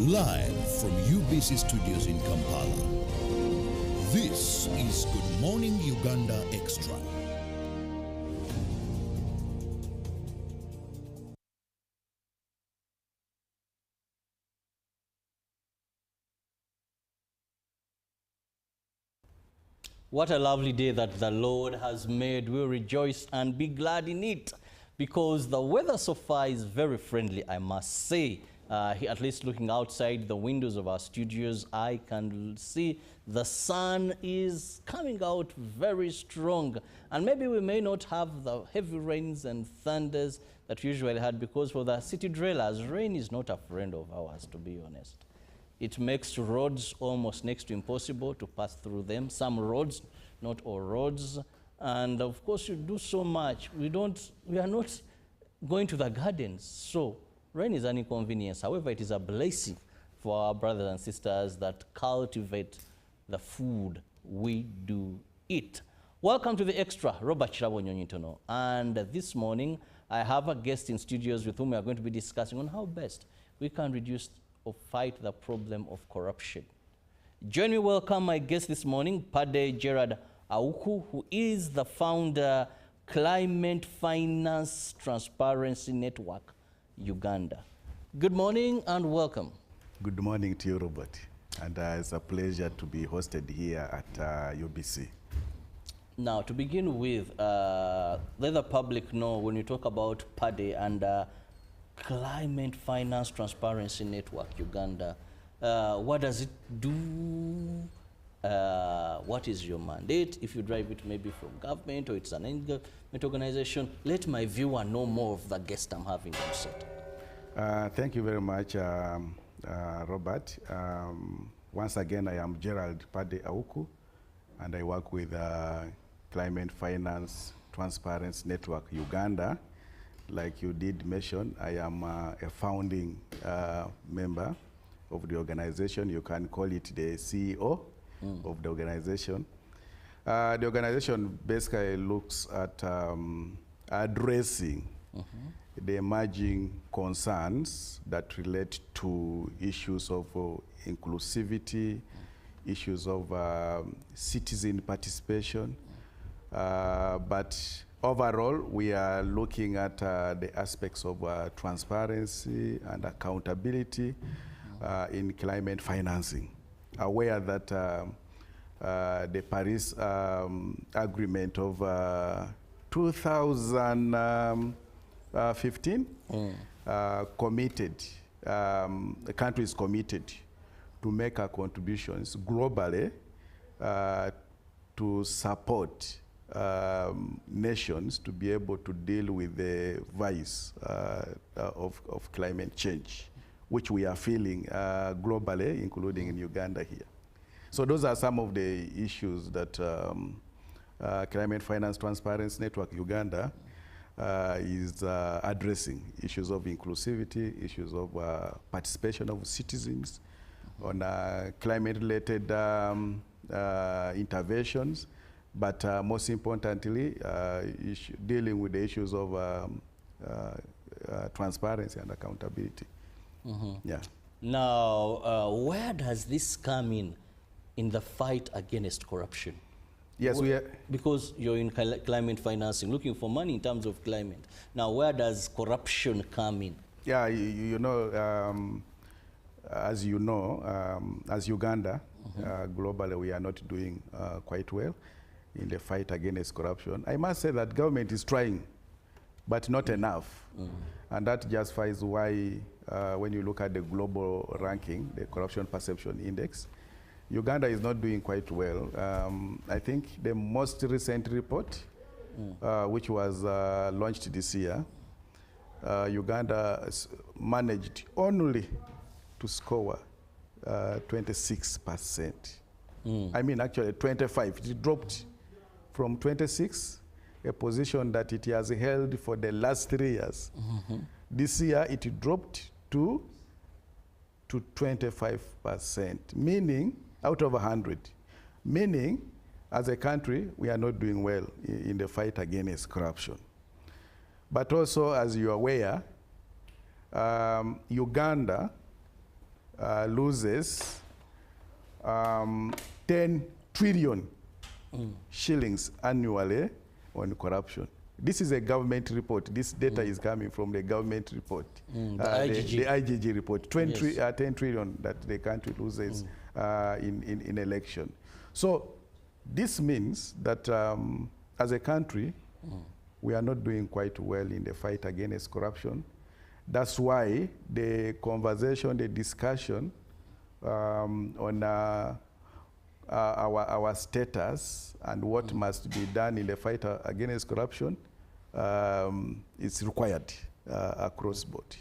Live from UBC Studios in Kampala. This is Good Morning Uganda Extra. What a lovely day that the Lord has made. We'll rejoice and be glad in it, because the weather so far is very friendly, I must say. At least looking outside the windows of our studios, I can see the sun is coming out very strong. And maybe we may not have the heavy rains and thunders that we usually had, because for the city dwellers, rain is not a friend of ours, to be honest. It makes roads almost next to impossible to pass through them. Some roads, not all roads. And of course, you do so much. We are not going to the gardens. So rain is an inconvenience. However, it is a blessing for our brothers and sisters that cultivate the food we do eat. Welcome to the Extra, Robert Chirabo. And this morning, I have a guest in studios with whom we are going to be discussing on how best we can reduce or fight the problem of corruption. Join me, welcome my guest this morning, Pade Gerard Auku, who is the founder, Climate Finance Transparency Network, Uganda. Good morning and welcome. Good morning to you, Robert. And it's a pleasure to be hosted here at UBC. Now, to begin with, let the public know when you talk about Pade and Climate Finance Transparency Network, Uganda, what does it do? What is your mandate? If you drive it maybe from government or it's an government organization, let my viewer know more of the guest I'm having on set. Thank you very much, Robert. Once again, I am Gerald Pade Auku, and I work with Climate Finance Transparency Network, Uganda. Like you did mention, I am a founding member of the organization. You can call it the CEO of the organization. The organization basically looks at addressing the emerging concerns that relate to issues of inclusivity, issues of citizen participation, but overall, we are looking at the aspects of transparency and accountability in climate financing. Aware that the Paris Agreement of 2015 committed, the country is committed to make our contributions globally to support nations to be able to deal with the vice of climate change, which we are feeling globally, including in Uganda here. So those are some of the issues that Climate Finance Transparency Network Uganda is addressing. Issues of inclusivity, issues of participation of citizens on climate-related interventions, but most importantly, dealing with the issues of transparency and accountability. Yeah. Now, where does this come in the fight against corruption? Yes, we are. Because you're in climate financing, looking for money in terms of climate. Now, where does corruption come in? Yeah, you know, as you know, as Uganda, globally, we are not doing quite well in the fight against corruption. I must say that government is trying, but not enough. And that justifies why, when you look at the global ranking, the Corruption Perception Index, Uganda is not doing quite well. I think the most recent report, which was launched this year, Uganda managed only to score 26%. I mean, actually 25. It dropped from 26, a position that it has held for the last 3 years. This year, it dropped to 25%, meaning out of 100, meaning as a country, we are not doing well in the fight against corruption. But also, as you are aware, Uganda loses 10 trillion shillings annually on corruption. This is a government report. This data is coming from the government report. The IGG. The IGG report. 10 trillion that the country loses in election. So this means that as a country, we are not doing quite well in the fight against corruption. That's why the conversation, the discussion on our status and what must be done in the fight against corruption is required across board.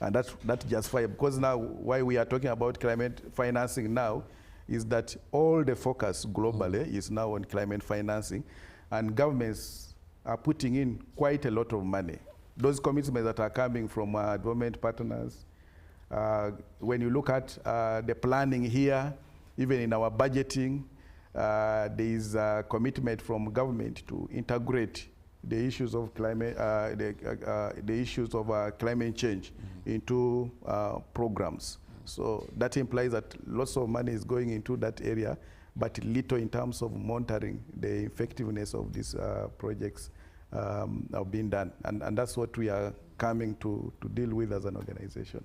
And that's just why, because now why we are talking about climate financing now is that all the focus globally is now on climate financing, and governments are putting in quite a lot of money. Those commitments that are coming from development partners, when you look at the planning here, even in our budgeting, there is a commitment from government to integrate the issues of climate, the issues of climate change into programs. So that implies that lots of money is going into that area, but little in terms of monitoring the effectiveness of these projects have been done. And that's what we are coming to deal with as an organization.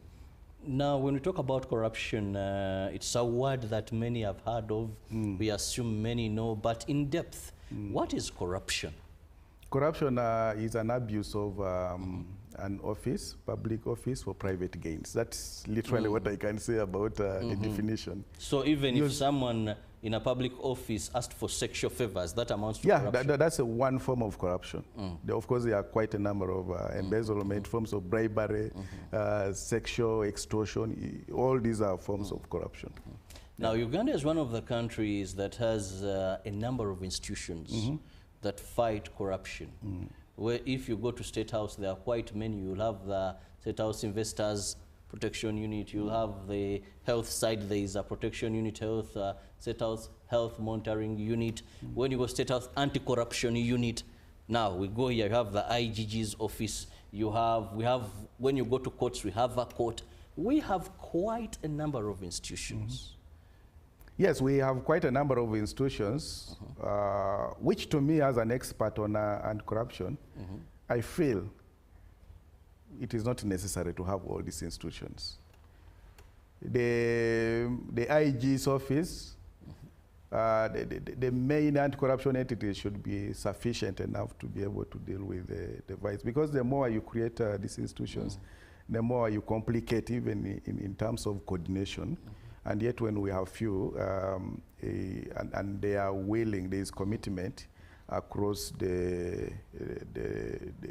Now, when we talk about corruption, it's a word that many have heard of. We assume many know, but in depth, what is corruption? Corruption is an abuse of an office, public office, for private gains. That's literally what I can say about the definition. So even if someone in a public office asked for sexual favors, that amounts to corruption? Yeah, that's one form of corruption. Of course, there are quite a number of embezzlement, forms of bribery, sexual extortion. All these are forms of corruption. Now, Uganda is one of the countries that has a number of institutions that fight corruption. Where if you go to State House, there are quite many. You'll have the State House Investors Protection Unit. You'll have the health side. There is a protection unit, health, State House Health Monitoring Unit. When you go State House Anti-Corruption Unit, now we go here, you have the IGG's office. We have, when you go to courts, we have a court. We have quite a number of institutions. Yes, we have quite a number of institutions, which to me as an expert on corruption, I feel it is not necessary to have all these institutions. The IG's office, the main anti-corruption entity should be sufficient enough to be able to deal with the vice. Because the more you create these institutions, the more you complicate even in terms of coordination. And yet when we have few, and they are willing, there is commitment across the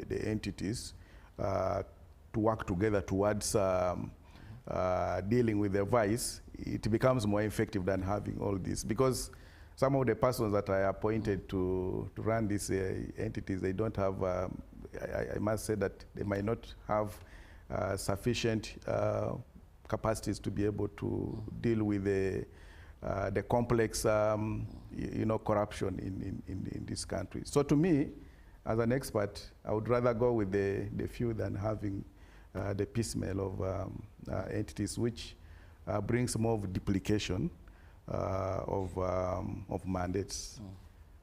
entities to work together towards dealing with the vice, it becomes more effective than having all this. Because some of the persons that I appointed to run these entities, they don't have, I must say that they might not have sufficient capacities to be able to deal with the complex, corruption in this country. So to me, as an expert, I would rather go with the few than having the piecemeal of entities, which brings more of duplication of mandates.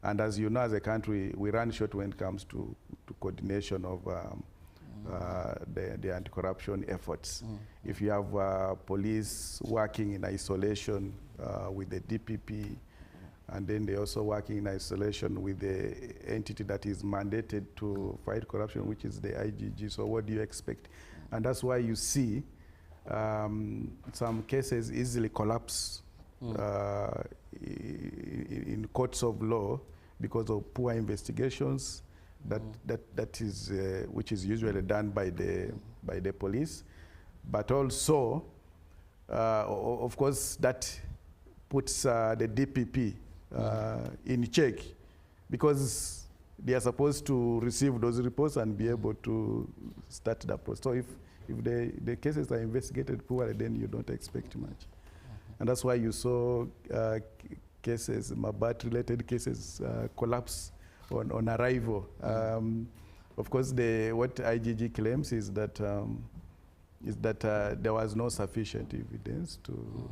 And as you know, as a country, we run short when it comes to coordination of the anti-corruption efforts. If you have police working in isolation with the DPP, and then they're also working in isolation with the entity that is mandated to fight corruption, which is the IGG, so what do you expect? And that's why you see some cases easily collapse in courts of law because of poor investigations, that is which is usually done by the police, but also of course that puts the DPP in check, because they are supposed to receive those reports and be able to start the process. So if the cases are investigated poorly, then you don't expect much. And that's why you saw cases, Mabat-related cases, collapse on arrival. Of course, what IGG claims is that is that there was no sufficient evidence to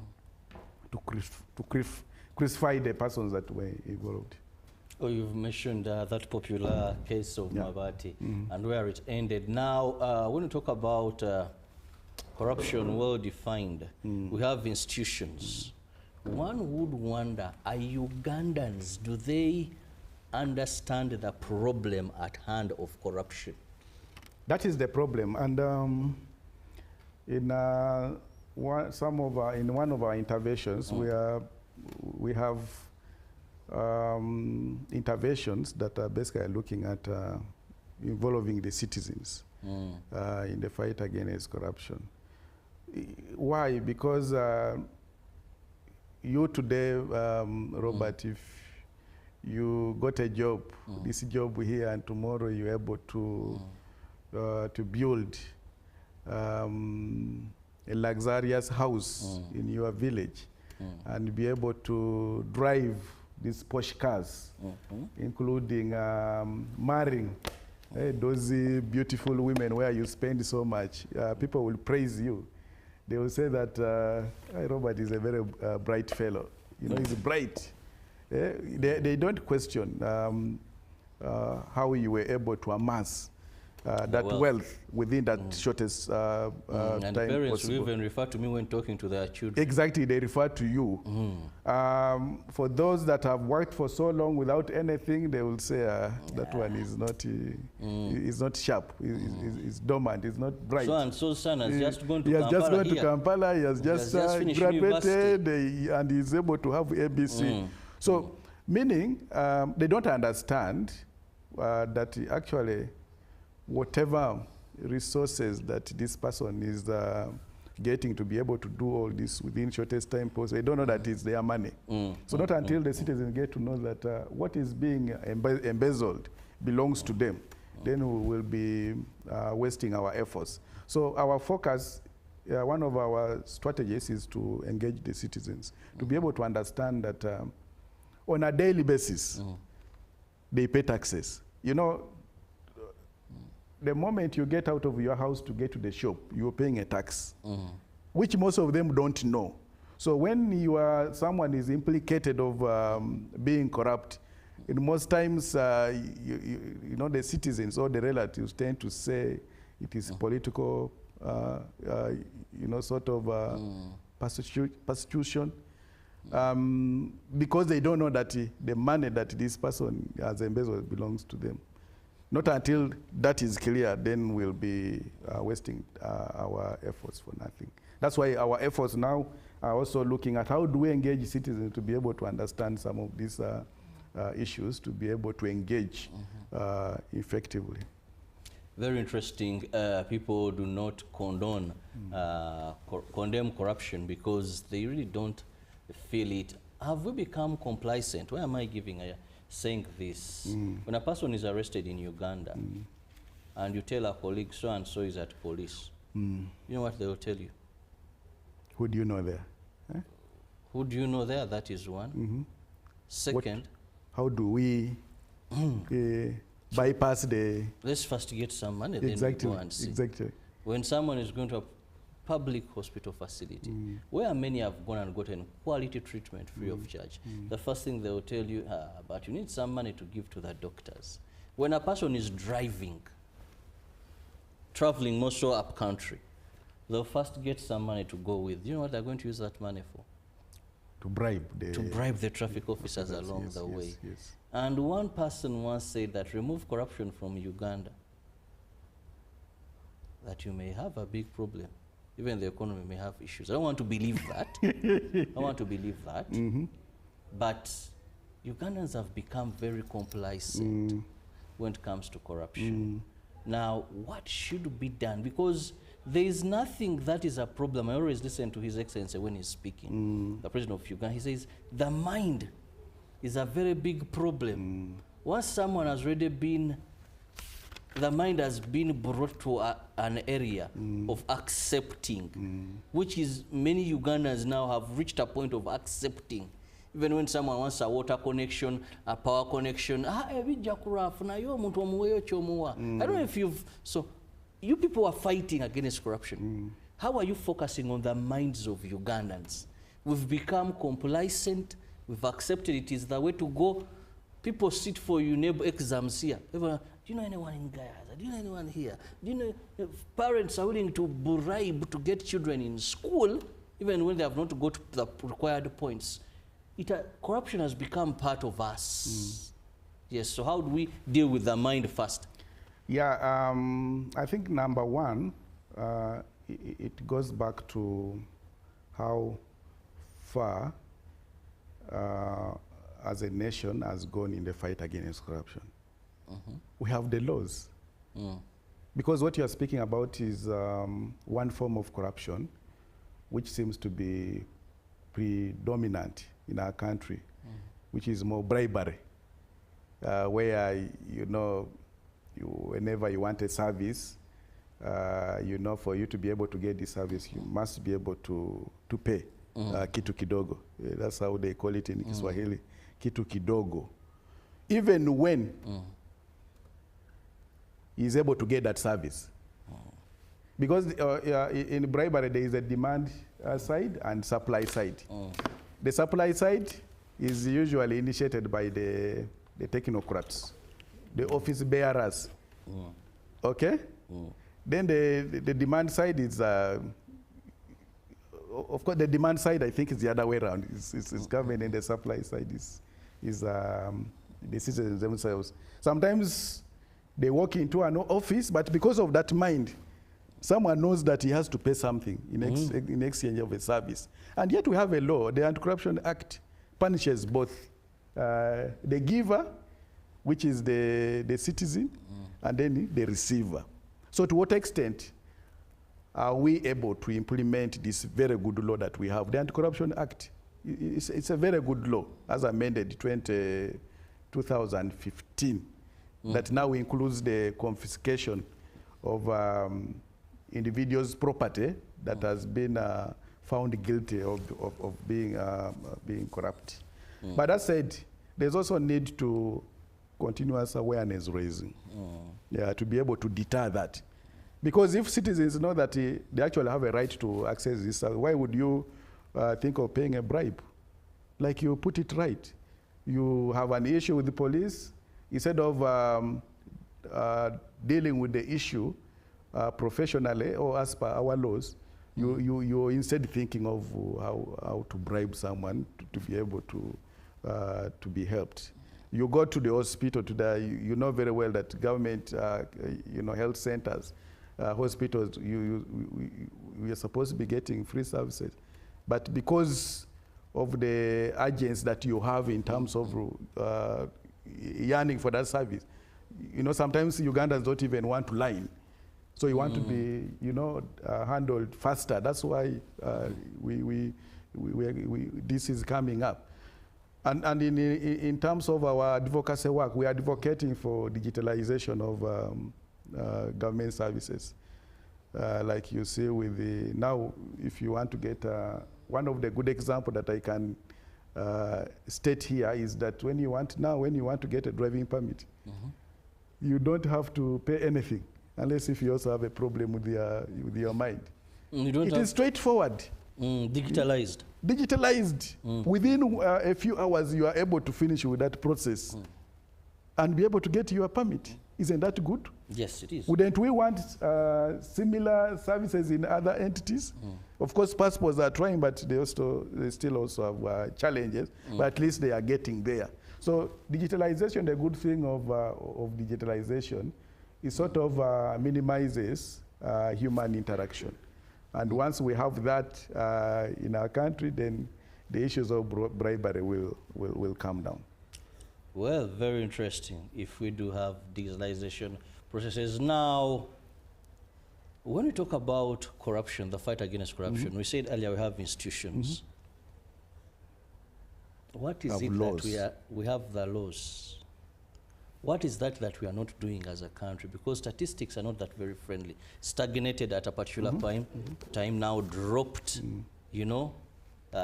crucify the persons that were involved. Oh, you've mentioned that popular case of Mabati and where it ended. Now, when we talk about corruption well defined, we have institutions. One would wonder, are Ugandans, do they understand the problem at hand of corruption? That is the problem. And in one of our interventions, we have interventions that are basically looking at involving the citizens in the fight against corruption. Why? Because you today, Robert, if you got a job, this job here, and tomorrow you're able to build a luxurious house in your village and be able to drive these posh cars, including marrying those beautiful women where you spend so much. People will praise you. They will say that Robert is a very bright fellow. You know, he's bright. They don't question how you were able to amass that wealth within that shortest time and parents will even refer to me when talking to their children. Exactly, they refer to you. For those that have worked for so long without anything, they will say that one is not sharp, is dormant, is not bright. So and so son has just gone to Kampala. He has just gone to here. Kampala, he has just graduated, and he's able to have ABC. So, meaning they don't understand that actually whatever resources that this person is getting to be able to do all this within shortest time possible, they don't know that it's their money. So not until the citizens get to know that what is being embezzled belongs to them, then we will be wasting our efforts. So our focus, one of our strategies is to engage the citizens, to be able to understand that on a daily basis, they pay taxes. You know, the moment you get out of your house to get to the shop, you're paying a tax, which most of them don't know. So when someone is implicated of being corrupt, in most times, you know, the citizens or the relatives tend to say it is political, you know, sort of persecution, because they don't know that the money that this person has embezzled belongs to them. Not until that is clear, then we'll be wasting our efforts for nothing. That's why our efforts now are also looking at how do we engage citizens to be able to understand some of these issues, to be able to engage effectively. Very interesting. People do not condone, condemn corruption because they really don't feel it. Have we become complacent? Why am I saying this? When a person is arrested in Uganda and you tell a colleague so and so is at police, you know what they will tell you? Who do you know there? Who do you know there? That is one. Second, how do we bypass the... Let's first get some money, then we go and see. Exactly. When someone is going to a public hospital facility, where many have gone and gotten quality treatment free of charge, the first thing they will tell you, but you need some money to give to the doctors. When a person is driving, traveling more so up country, they'll first get some money to go with. You know what they're going to use that money for? To bribe the traffic officers along the way. Yes. And one person once said that remove corruption from Uganda, that you may have a big problem. Even the economy may have issues. I don't want to believe that. I want to believe that. But Ugandans have become very complacent when it comes to corruption. Now, what should be done? Because there is nothing that is a problem. I always listen to His Excellency when he's speaking, the President of Uganda. He says, the mind is a very big problem. Once someone has already been, the mind has been brought to an area of accepting, which is many Ugandans now have reached a point of accepting. Even when someone wants a water connection, a power connection, I don't know if you've, so you people are fighting against corruption. How are you focusing on the minds of Ugandans? We've become complacent. We've accepted it is the way to go. People sit for UNEB exams here. Everyone, do you know anyone in Gaza? Do you know anyone here? Do you know parents are willing to bribe to get children in school, even when they have not got the required points? Corruption has become part of us. Yes, so how do we deal with the mind first? Yeah, I think number one, it goes back to how far as a nation has gone in the fight against corruption. We have the laws. Because what you are speaking about is one form of corruption which seems to be predominant in our country, which is more bribery, where, you know, whenever you want a service, you know, for you to be able to get this service, you must be able to pay kitu kidogo. That's how they call it in Kiswahili, kitu kidogo. Even when he's able to get that service. Because in bribery, there is a demand side and supply side. The supply side is usually initiated by the technocrats, the office bearers. Okay? Then the demand side is, of course, the demand side, I think, is the other way around. It's government, and the supply side is the citizens themselves. Sometimes they walk into an office, but because of that mind, someone knows that he has to pay something in exchange of a service. And yet we have a law, the Anti-Corruption Act punishes both the giver, which is the citizen, and then the receiver. So to what extent are we able to implement this very good law that we have? The Anti-Corruption Act, it's a very good law, as amended 2015, that now includes the confiscation of individuals' property that has been found guilty of being corrupt. But that said, there's also a need to continuous awareness raising, to be able to deter that. Because if citizens know that they actually have a right to access this, why would you think of paying a bribe? Like, you put it right. You have an issue with the police, instead of dealing with the issue professionally or as per our laws, you're instead thinking of how to bribe someone to be able to be helped. You go to the hospital today, you know very well that government, health centers, hospitals, we are supposed to be getting free services. But because of the urgency that you have in terms of yearning for that service, sometimes Ugandans don't even want to line. So you want to be, handled faster. That's why this is coming up. And in terms of our advocacy work, we are advocating for digitalization of government services. Like you see with now, if you want to get, one of the good examples that I can state here is that when you want to get a driving permit, you don't have to pay anything, unless if you also have a problem with your mind. It is straightforward. Digitalized. Digitalized. Within a few hours, you are able to finish with that process and be able to get your permit. Isn't that good? Yes, it is. Wouldn't we want similar services in other entities? Of course, passports are trying, but they still also have challenges, but at least they are getting there. So digitalization, the good thing of digitalization is sort of minimizes human interaction. And once we have that in our country, then the issues of bribery will come down. Well, very interesting if we do have digitalization processes. Now, when we talk about corruption, the fight against corruption, we said earlier we have institutions. What is it that we have the laws? What is that we are not doing as a country? Because statistics are not that very friendly. Stagnated at a particular time, now dropped,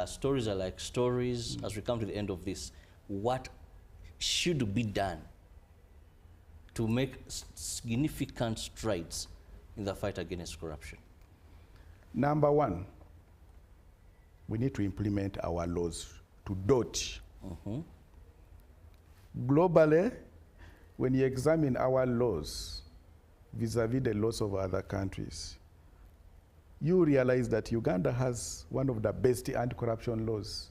stories are like stories. As we come to the end of this, what should be done to make significant strides in the fight against corruption? Number one, we need to implement our laws to dot. Globally, when you examine our laws vis-a-vis the laws of other countries, you realize that Uganda has one of the best anti-corruption laws.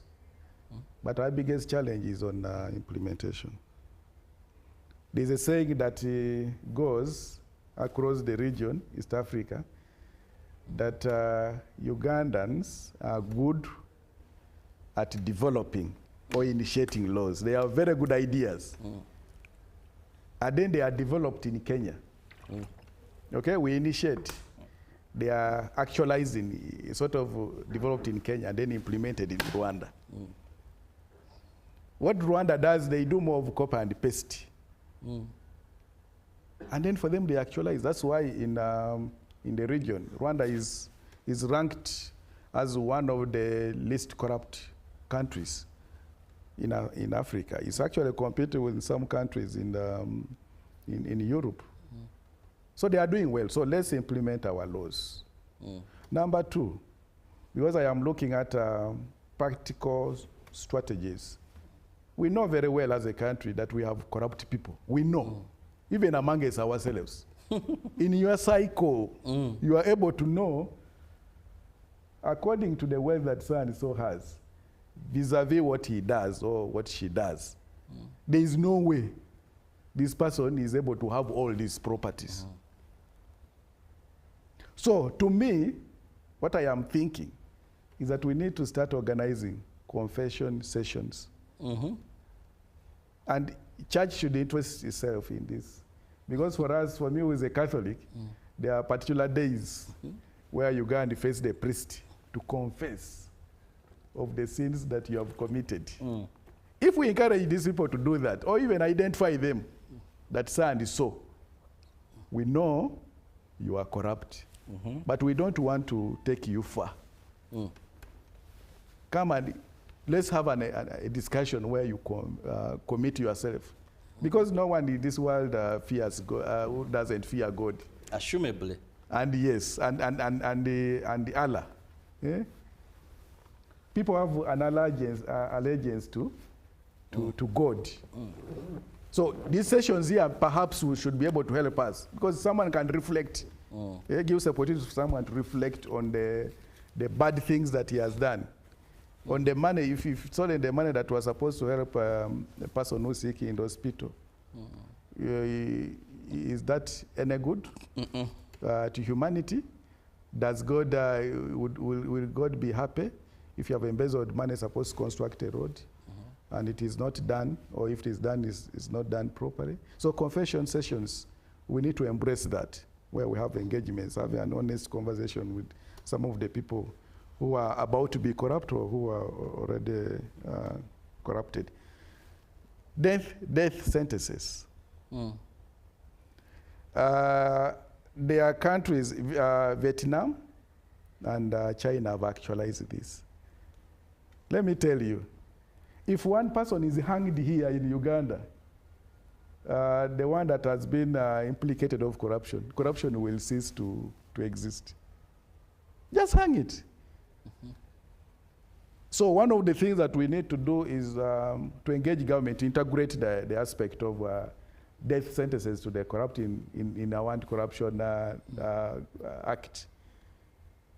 But our biggest challenge is on implementation. There's a saying that goes across the region, East Africa, that Ugandans are good at developing or initiating laws. They have very good ideas. And then they are developed in Kenya. Okay, we initiate. They are actualizing, sort of developed in Kenya and then implemented in Rwanda. What Rwanda does, they do more of copy and paste. And then for them, they actualize. That's why in the region, Rwanda is ranked as one of the least corrupt countries in Africa. It's actually competing with some countries in Europe. So they are doing well. So let's implement our laws. Number two, because I am looking at practical strategies, we know very well as a country that we have corrupt people. We know, even among us ourselves. In your cycle, you are able to know, according to the wealth that so-and-so has, vis-a-vis what he does or what she does, there is no way this person is able to have all these properties. So to me, what I am thinking is that we need to start organizing confession sessions. And church should interest itself in this. Because for us, for me who is a Catholic, there are particular days where you go and face the priest to confess of the sins that you have committed. If we encourage these people to do that, or even identify them, that so and so, we know you are corrupt, but we don't want to take you far. Come and let's have a discussion where you commit yourself. Because no one in this world fears God, who doesn't fear God. Assumably. And yes, and the Allah. Yeah? People have an allegiance to God. So these sessions here, perhaps we should be able to help us, because someone can reflect. It gives opportunity for someone to reflect on the bad things that he has done. On the money, if it's only the money that was supposed to help a person who's sick in the hospital, is that any good to humanity? Does God, will God be happy if you have embezzled money supposed to construct a road and it is not done, or if it is done, it's not done properly? So confession sessions, we need to embrace that, where we have engagements, having an honest conversation with some of the people who are about to be corrupt or who are already corrupted. Death sentences. There are countries, Vietnam and China have actualized this. Let me tell you, if one person is hanged here in Uganda, the one that has been implicated of corruption will cease to exist. Just hang it. So one of the things that we need to do is to engage government to integrate the aspect of death sentences to the corrupt in our anti-corruption act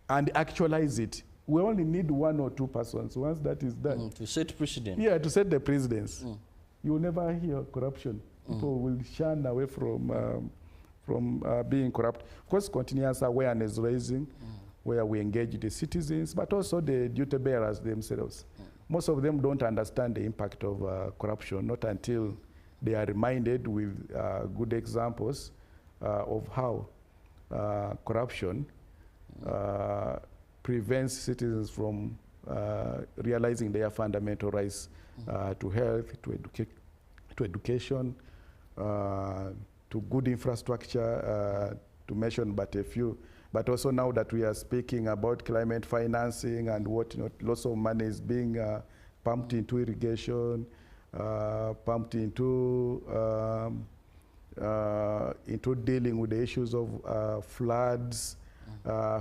and actualize it. We only need 1 or 2 persons. Once that is done, to set precedent. Yeah, to set the precedence. You will never hear corruption. People will shun away from being corrupt. Of course, continuous awareness raising, where we engage the citizens, but also the duty bearers themselves. Most of them don't understand the impact of corruption, not until they are reminded with good examples of how corruption prevents citizens from realizing their fundamental rights to health, to education, to good infrastructure, to mention but a few. But also now that we are speaking about climate financing and whatnot, lots of money is being pumped into irrigation, pumped into dealing with the issues of floods,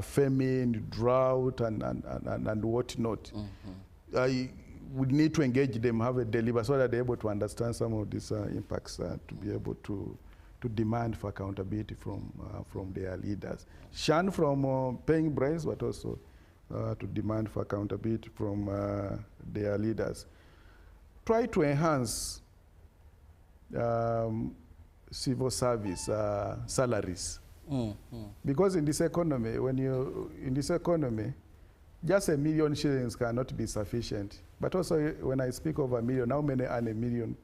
famine, drought, and whatnot. We need to engage them, have a deliver, so that they're able to understand some of these impacts to be able to demand for accountability from their leaders. Shun from paying bribes, but also to demand for accountability from their leaders. Try to enhance civil service salaries. Because in this economy, just 1 million shillings cannot be sufficient. But also, when I speak of 1 million, how many earn 1 million?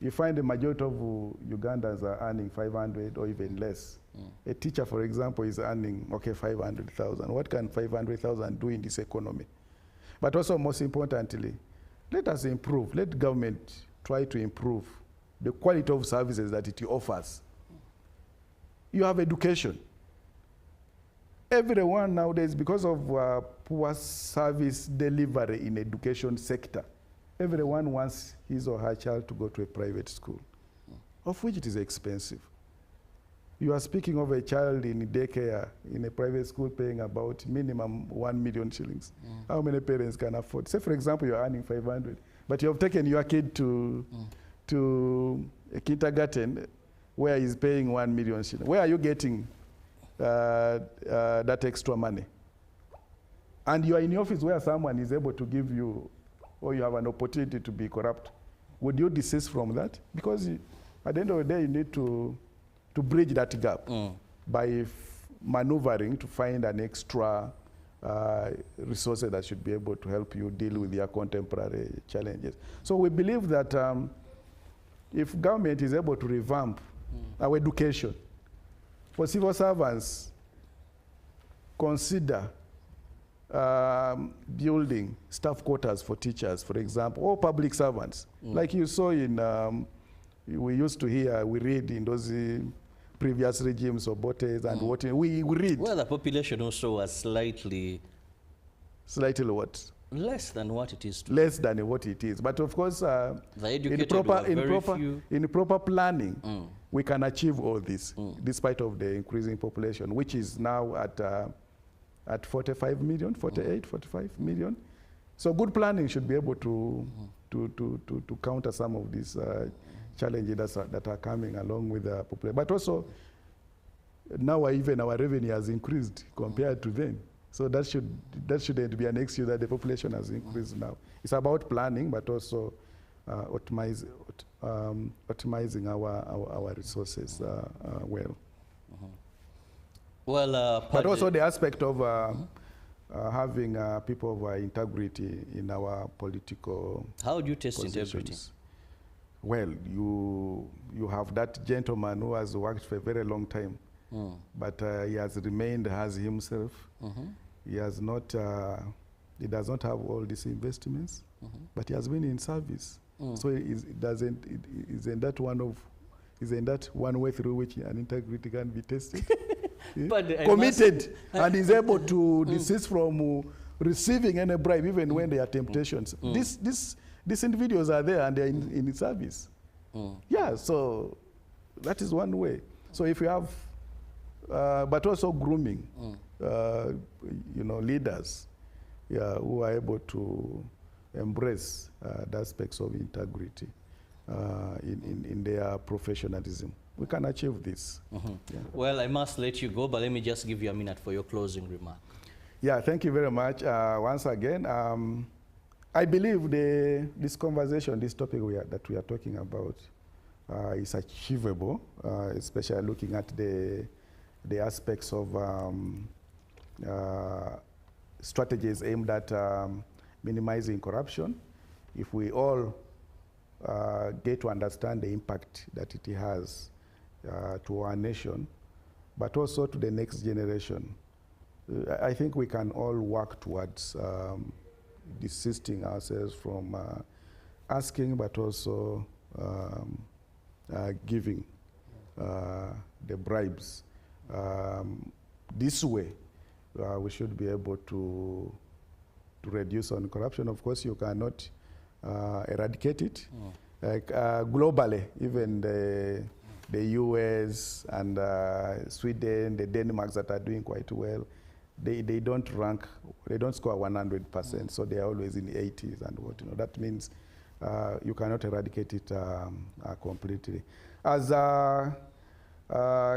You find the majority of Ugandans are earning 500 or even less. A teacher, for example, is earning, 500,000. What can 500,000 do in this economy? But also, most importantly, let us improve. Let government try to improve the quality of services that it offers. You have education. Everyone nowadays, because of poor service delivery in education sector, everyone wants his or her child to go to a private school, of which it is expensive. You are speaking of a child in daycare in a private school paying about minimum 1 million shillings. How many parents can afford? Say, for example, you're earning 500, but you have taken your kid to a kindergarten where he's paying 1 million shillings. Where are you getting that extra money? And you are in the office where someone is able to give you, or you have an opportunity to be corrupt. Would you desist from that? Because at the end of the day, you need to bridge that gap by maneuvering to find an extra resource that should be able to help you deal with your contemporary challenges. So we believe that if government is able to revamp our education, for civil servants, consider building staff quarters for teachers, for example, or public servants. Like you saw in, we used to hear, we read in those previous regimes of Botes and what we read. Well, the population also was slightly what? Less than what it is today. Less than what it is. But of course, in proper planning, we can achieve all this, despite of the increasing population, which is now at 45 million, 48, 45 million. So good planning should be able to counter some of these challenges that are coming along with the population. But also, now even our revenue has increased compared to then. So that shouldn't be an excuse that the population has increased now. It's about planning, but also optimizing our resources well. Well, but also the aspect of having people of integrity in our political How do you test positions. integrity? Well, you have that gentleman who has worked for a very long time, but he has remained as himself. He has not. He does not have all these investments, but he has been in service. So isn't that one way through which an integrity can be tested? But committed and is able to desist from receiving any bribe, even when there are temptations. These individuals are there and they're in service. Yeah, so that is one way. So if you have, but also grooming, leaders, who are able to embrace the aspects of integrity in their professionalism. We can achieve this. Yeah. Well, I must let you go, but let me just give you a minute for your closing remark. Yeah, thank you very much. Once again, I believe this conversation, this topic that we are talking about is achievable, especially looking at the aspects of strategies aimed at minimizing corruption. If we all get to understand the impact that it has to our nation, but also to the next generation, I think we can all work towards desisting ourselves from asking, but also giving the bribes. This way, we should be able to reduce on corruption. Of course, you cannot eradicate it. Like globally, even the US and Sweden, the Denmarks that are doing quite well, they don't rank, they don't score 100%, so they are always in the 80s and what, you know. That means you cannot eradicate it completely. As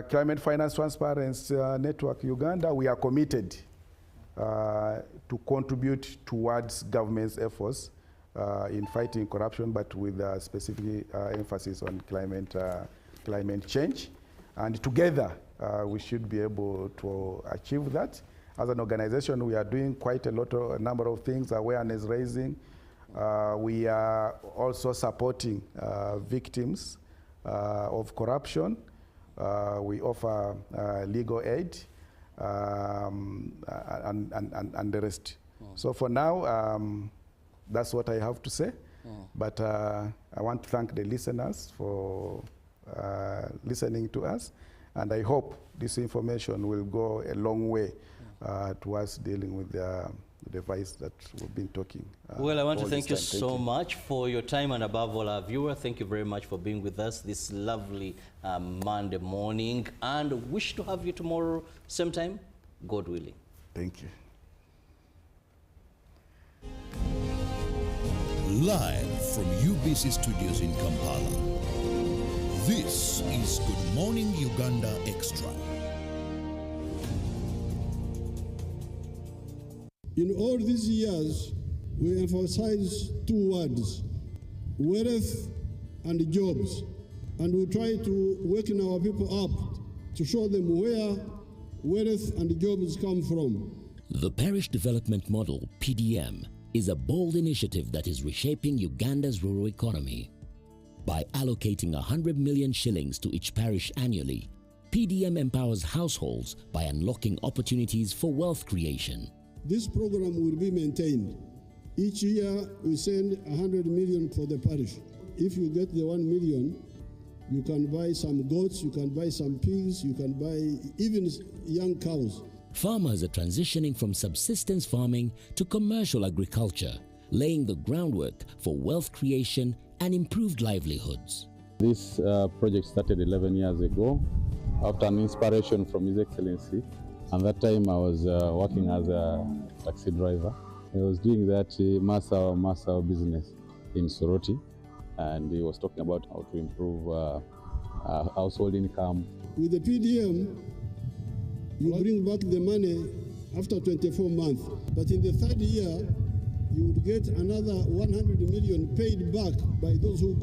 Climate Finance Transparency Network Uganda, we are committed to contribute towards government's efforts in fighting corruption, but with specific emphasis on climate change. And together, we should be able to achieve that. As an organization, we are doing quite a number of things, awareness raising. We are also supporting victims of corruption. We offer legal aid and the rest. So for now, that's what I have to say. But I want to thank the listeners for listening to us. And I hope this information will go a long way towards dealing with the device that we've been talking. Well, I want to thank you so much for your time, and above all, our viewer, thank you very much for being with us this lovely Monday morning, and wish to have you tomorrow, same time, God willing. Thank you. Live from UBC Studios in Kampala, this is Good Morning Uganda Extra. In all these years, we emphasize two words, wealth and jobs. And we try to waken our people up to show them where wealth and jobs come from. The Parish Development Model, PDM, is a bold initiative that is reshaping Uganda's rural economy. By allocating 100 million shillings to each parish annually, PDM empowers households by unlocking opportunities for wealth creation. This program will be maintained. Each year we send 100 million for the parish. If you get the 1 million, you can buy some goats, you can buy some pigs, you can buy even young cows. Farmers are transitioning from subsistence farming to commercial agriculture, laying the groundwork for wealth creation and improved livelihoods. This project started 11 years ago after an inspiration from His Excellency. And that time I was working as a taxi driver. I was doing that Massa business in Soroti, and he was talking about how to improve household income. With the PDM, you bring back the money after 24 months. But in the third year, you would get another 100 million paid back by those who go